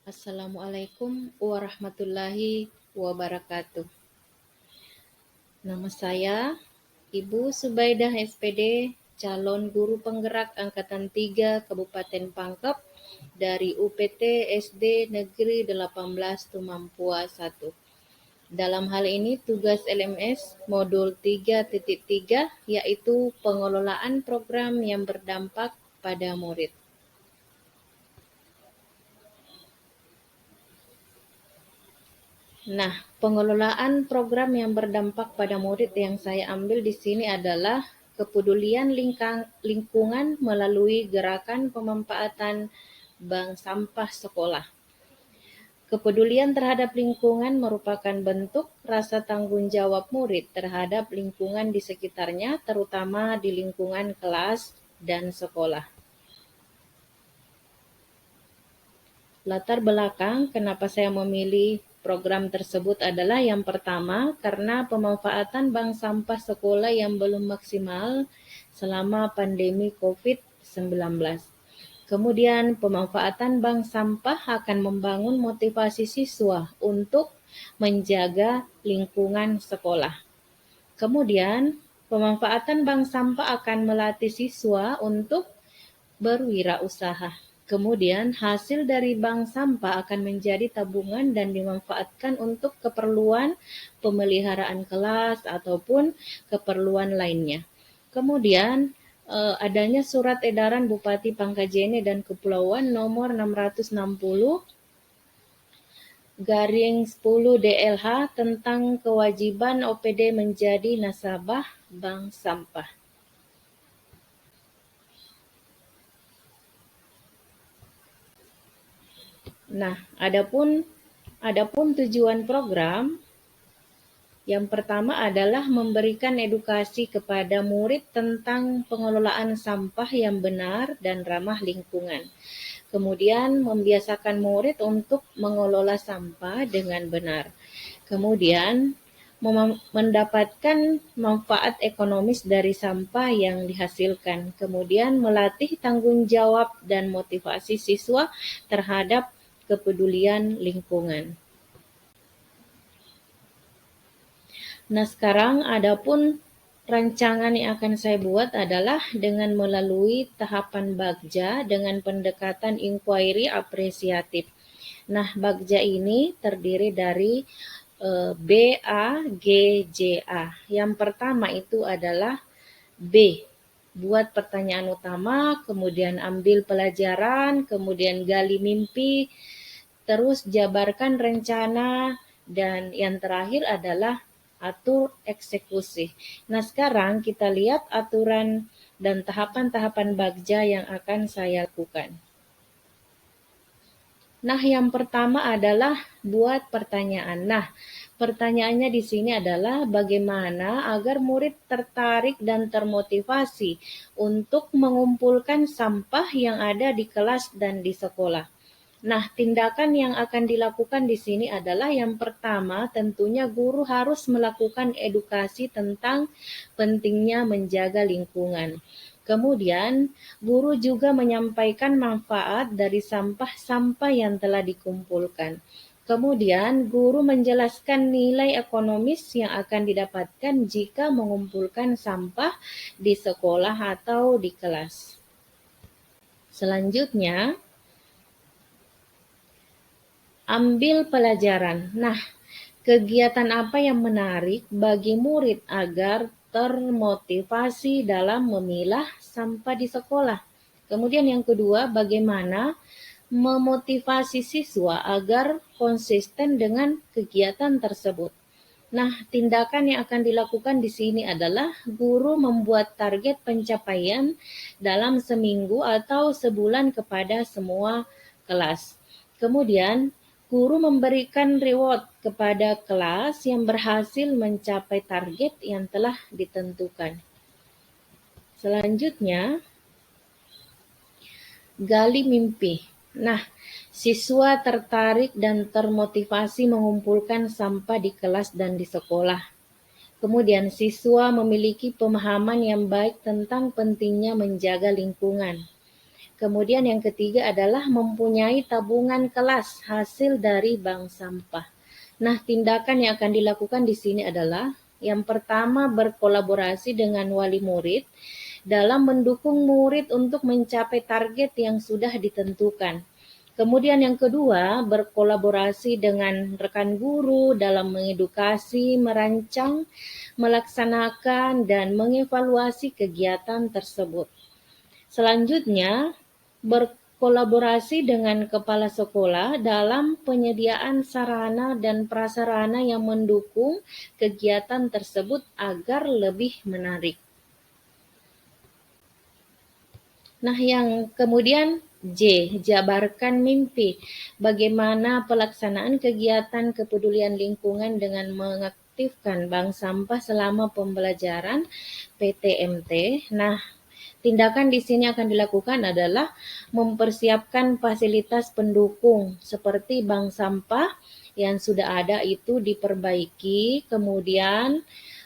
Assalamualaikum warahmatullahi wabarakatuh. Nama saya Ibu Subaidah SPD, calon guru penggerak Angkatan 3 Kabupaten Pangkep dari UPT SD Negeri 18 Tumampua 1. Dalam hal ini tugas LMS modul 3.3 yaitu pengelolaan program yang berdampak pada murid. Nah, pengelolaan program yang berdampak pada murid yang saya ambil di sini adalah kepedulian lingkungan melalui gerakan pemanfaatan bank sampah sekolah. Kepedulian terhadap lingkungan merupakan bentuk rasa tanggung jawab murid terhadap lingkungan di sekitarnya, terutama di lingkungan kelas dan sekolah. Latar belakang kenapa saya memilih program tersebut adalah yang pertama, karena pemanfaatan bank sampah sekolah yang belum maksimal selama pandemi COVID-19. Kemudian, pemanfaatan bank sampah akan membangun motivasi siswa untuk menjaga lingkungan sekolah. Kemudian, pemanfaatan bank sampah akan melatih siswa untuk berwirausaha. Kemudian, hasil dari bank sampah akan menjadi tabungan dan dimanfaatkan untuk keperluan pemeliharaan kelas ataupun keperluan lainnya. Kemudian, adanya surat edaran Bupati Pangkajene dan Kepulauan nomor 660/10 DLH tentang kewajiban OPD menjadi nasabah bank sampah. Nah, adapun tujuan program yang pertama adalah memberikan edukasi kepada murid tentang pengelolaan sampah yang benar dan ramah lingkungan. Kemudian membiasakan murid untuk mengelola sampah dengan benar. Kemudian mendapatkan manfaat ekonomis dari sampah yang dihasilkan. Kemudian melatih tanggung jawab dan motivasi siswa terhadap kepedulian lingkungan. Nah, sekarang adapun rancangan yang akan saya buat adalah dengan melalui tahapan Bagja dengan pendekatan inquiry apresiatif. Nah, Bagja ini terdiri dari BAGJA. Yang pertama itu adalah B, buat pertanyaan utama, kemudian ambil pelajaran, kemudian gali mimpi, terus jabarkan rencana, dan yang terakhir adalah atur eksekusi. Nah, sekarang kita lihat aturan dan tahapan-tahapan Bagja yang akan saya lakukan. Nah, yang pertama adalah buat pertanyaan. Nah, pertanyaannya di sini adalah bagaimana agar murid tertarik dan termotivasi untuk mengumpulkan sampah yang ada di kelas dan di sekolah. Nah, tindakan yang akan dilakukan di sini adalah yang pertama, tentunya guru harus melakukan edukasi tentang pentingnya menjaga lingkungan. Kemudian, guru juga menyampaikan manfaat dari sampah-sampah yang telah dikumpulkan. Kemudian, guru menjelaskan nilai ekonomis yang akan didapatkan jika mengumpulkan sampah di sekolah atau di kelas. Selanjutnya, ambil pelajaran. Nah, kegiatan apa yang menarik bagi murid agar termotivasi dalam memilah sampah di sekolah? Kemudian yang kedua, bagaimana memotivasi siswa agar konsisten dengan kegiatan tersebut? Nah, tindakan yang akan dilakukan di sini adalah guru membuat target pencapaian dalam seminggu atau sebulan kepada semua kelas. Kemudian, guru memberikan reward kepada kelas yang berhasil mencapai target yang telah ditentukan. Selanjutnya, gali mimpi. Nah, siswa tertarik dan termotivasi mengumpulkan sampah di kelas dan di sekolah. Kemudian siswa memiliki pemahaman yang baik tentang pentingnya menjaga lingkungan. Kemudian yang ketiga adalah mempunyai tabungan kelas hasil dari bank sampah. Nah, tindakan yang akan dilakukan di sini adalah yang pertama berkolaborasi dengan wali murid dalam mendukung murid untuk mencapai target yang sudah ditentukan. Kemudian yang kedua, berkolaborasi dengan rekan guru dalam mengedukasi, merancang, melaksanakan, dan mengevaluasi kegiatan tersebut. Selanjutnya, berkolaborasi dengan kepala sekolah dalam penyediaan sarana dan prasarana yang mendukung kegiatan tersebut agar lebih menarik. Nah, yang kemudian J, jabarkan mimpi. Bagaimana pelaksanaan kegiatan kepedulian lingkungan dengan mengaktifkan bank sampah selama pembelajaran PTMT. Nah, tindakan di sini akan dilakukan adalah mempersiapkan fasilitas pendukung seperti bank sampah yang sudah ada itu diperbaiki, kemudian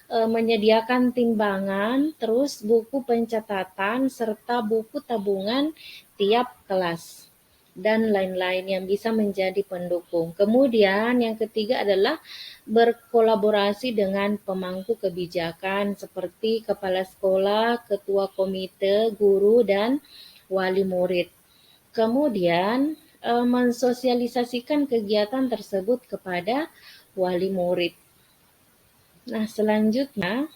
menyediakan timbangan, terus buku pencatatan, serta buku tabungan tiap kelas, dan lain-lain yang bisa menjadi pendukung. Kemudian yang ketiga adalah berkolaborasi dengan pemangku kebijakan seperti kepala sekolah, ketua komite, guru, dan wali murid. Kemudian mensosialisasikan kegiatan tersebut kepada wali murid. Nah, selanjutnya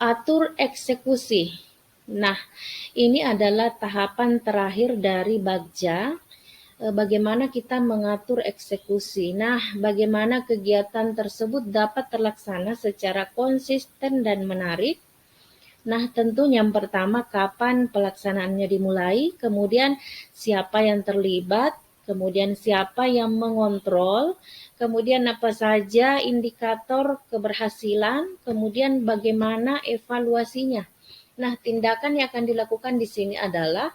atur eksekusi. Nah, ini adalah tahapan terakhir dari Bagja. Bagaimana kita mengatur eksekusi. Nah, bagaimana kegiatan tersebut dapat terlaksana secara konsisten dan menarik. Nah, tentu yang pertama kapan pelaksanaannya dimulai, kemudian siapa yang terlibat, kemudian siapa yang mengontrol, kemudian apa saja indikator keberhasilan, kemudian bagaimana evaluasinya. Nah, tindakan yang akan dilakukan di sini adalah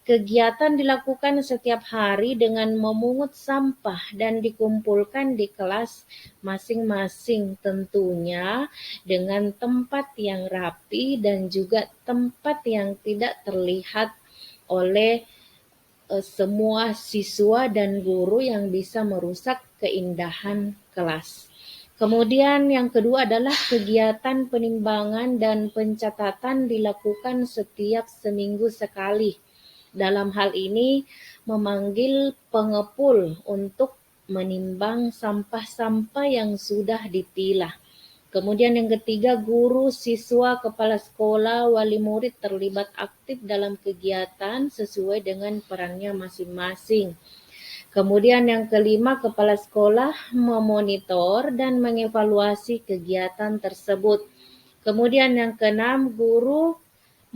kegiatan dilakukan setiap hari dengan memungut sampah dan dikumpulkan di kelas masing-masing, tentunya dengan tempat yang rapi dan juga tempat yang tidak terlihat oleh semua siswa dan guru yang bisa merusak keindahan kelas. Kemudian yang kedua adalah kegiatan penimbangan dan pencatatan dilakukan setiap seminggu sekali. Dalam hal ini memanggil pengepul untuk menimbang sampah-sampah yang sudah dipilah. Kemudian yang ketiga, guru, siswa, kepala sekolah, wali murid terlibat aktif dalam kegiatan sesuai dengan perannya masing-masing. Kemudian yang kelima, kepala sekolah memonitor dan mengevaluasi kegiatan tersebut. Kemudian yang keenam, guru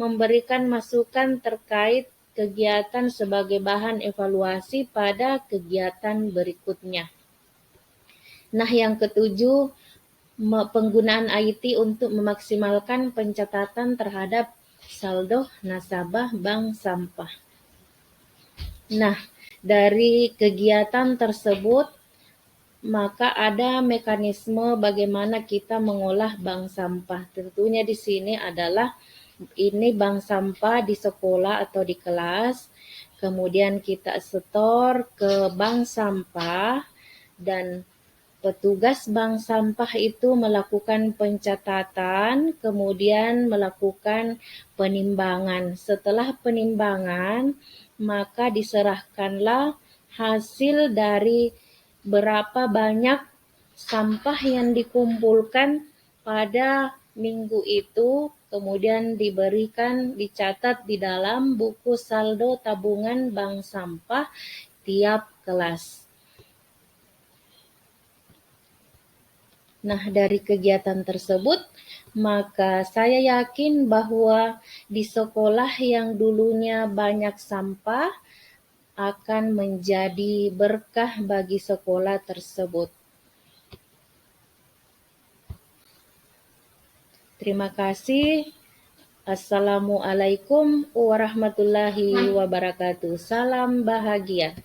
memberikan masukan terkait kegiatan sebagai bahan evaluasi pada kegiatan berikutnya. Nah, yang ketujuh, penggunaan IT untuk memaksimalkan pencatatan terhadap saldo nasabah bank sampah. Nah, dari kegiatan tersebut maka ada mekanisme bagaimana kita mengolah bank sampah. Tentunya di sini adalah ini bank sampah di sekolah atau di kelas, kemudian kita setor ke bank sampah dan petugas bank sampah itu melakukan pencatatan, kemudian melakukan penimbangan. Setelah penimbangan, maka diserahkanlah hasil dari berapa banyak sampah yang dikumpulkan pada minggu itu, kemudian dicatat di dalam buku saldo tabungan bank sampah tiap kelas. Nah, dari kegiatan tersebut, maka saya yakin bahwa di sekolah yang dulunya banyak sampah akan menjadi berkah bagi sekolah tersebut. Terima kasih. Assalamualaikum warahmatullahi wabarakatuh. Salam bahagia.